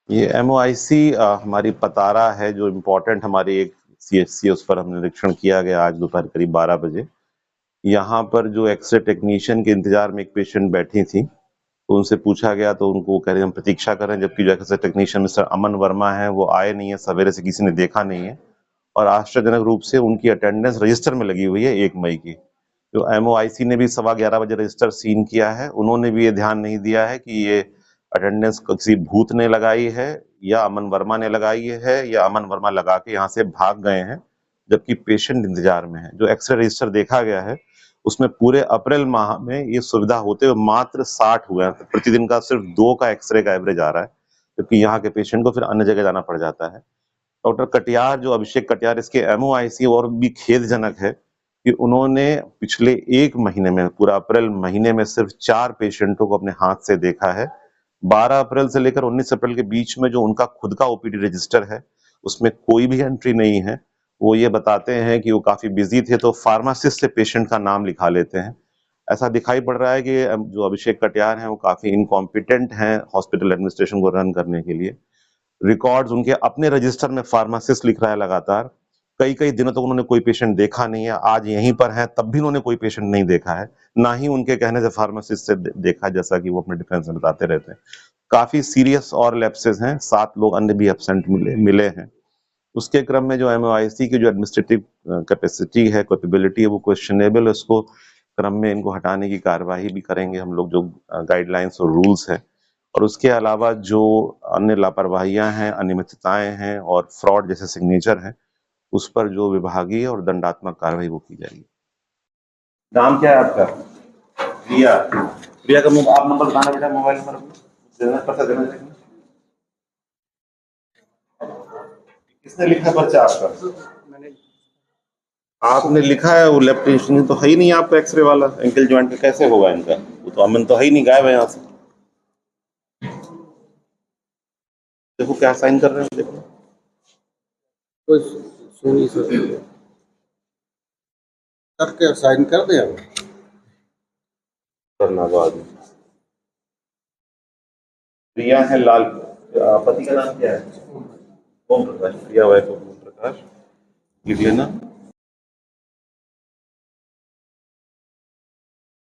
ये एमओआईसी हमारी पतारा है जो इम्पोर्टेंट हमारी एक सीएचसी है, उस पर हमने निरीक्षण किया गया आज दोपहर करीब 12 बजे। यहाँ पर जो एक्सरे टेक्नीशियन के इंतजार में एक पेशेंट बैठी थी, तो उनसे पूछा गया तो उनको कह रहे हम प्रतीक्षा कर रहे हैं, जबकि जो एक्सरे टेक्नीशियन मिस्टर अमन वर्मा है वो आए नहीं है, सवेरे से किसी ने देखा नहीं है और आश्चर्यजनक रूप से उनकी अटेंडेंस रजिस्टर में लगी हुई है 1 मई की। जो एमओआईसी ने भी 11:15 बजे रजिस्टर सीन किया है, उन्होंने भी ये ध्यान नहीं दिया है कि ये अटेंडेंस किसी भूत ने लगाई है या अमन वर्मा ने लगाई है या अमन वर्मा लगा के यहाँ से भाग गए हैं, जबकि पेशेंट इंतजार में है। जो एक्सरे रजिस्टर देखा गया है, उसमें पूरे अप्रैल माह में ये सुविधा होते हुए मात्र 60 हुए हैं। प्रतिदिन का सिर्फ 2 का एक्सरे का एवरेज आ रहा है, जबकि यहाँ के पेशेंट को फिर अन्य जगह जाना पड़ जाता है। डॉक्टर कटियार, जो अभिषेक कटियार, इसके एमओआईसी और भी खेदजनक है कि उन्होंने पिछले 1 महीने में, पूरा अप्रैल महीने में सिर्फ 4 पेशेंटों को अपने हाथ से देखा है। 12 अप्रैल से लेकर 19 अप्रैल के बीच में जो उनका खुद का ओपीडी रजिस्टर है, उसमें कोई भी एंट्री नहीं है। वो ये बताते हैं कि वो काफ़ी बिज़ी थे, तो फार्मासिस्ट से पेशेंट का नाम लिखा लेते हैं। ऐसा दिखाई पड़ रहा है कि जो अभिषेक कटियार हैं, वो काफ़ी इनकॉम्पिटेंट हैं हॉस्पिटल एडमिनिस्ट्रेशन को रन करने के लिए। रिकॉर्ड्स उनके अपने रजिस्टर में फार्मासिस्ट लिख रहा है लगातार। कई-कई दिनों तक उन्होंने कोई पेशेंट देखा नहीं है, आज यहीं पर हैं, तब भी उन्होंने कोई पेशेंट नहीं देखा है। ना ही उनके कहने से फार्मासिस्ट से देखा, जैसा कि वो अपने डिफेंस में बताते रहते हैं। काफ़ी सीरियस और लैप्सेस हैं, 7 लोग अन्य भी एब्सेंट मिले हैं। उसके क्रम में जो एमओआईसी की जो एडमिनिस्ट्रेटिव कैपेसिटी है, कैपेबिलिटी है, वो क्वेश्चनेबल है। उसको क्रम में इनको हटाने की कार्यवाही भी करेंगे हम लोग, जो गाइडलाइंस और रूल्स हैं। और उसके अलावा जो अन्य लापरवाहियां हैं, अनियमितताएं हैं और फ्रॉड जैसे सिग्नेचर हैं, उस पर जो विभागीय और दंडात्मक कार्रवाई वो की जाएगी। नाम क्या है आपका? प्रिया। प्रिया का आप नंबर बताना बेटा, मोबाइल नंबर देना, पता देना चाहिए। किसने लिखा है पर्चा आपका? आपने लिखा है, वो लेफ्ट इंस्ट्रीन तो है ही नहीं आपका, एक्सरे वाला एंकल जॉइंट का कैसे होगा इनका? वो तो अमन तो है ही नहीं, गायब है यहाँ से। देखो क्या साइन कर रहे हैं, देखो सोनी सर करके साइन कर दे अब करना बाद में। प्रिया है लाल, पति का नाम क्या है? ओम प्रकाश। प्रिया वाइफ ओम प्रकाश, लिख लेना।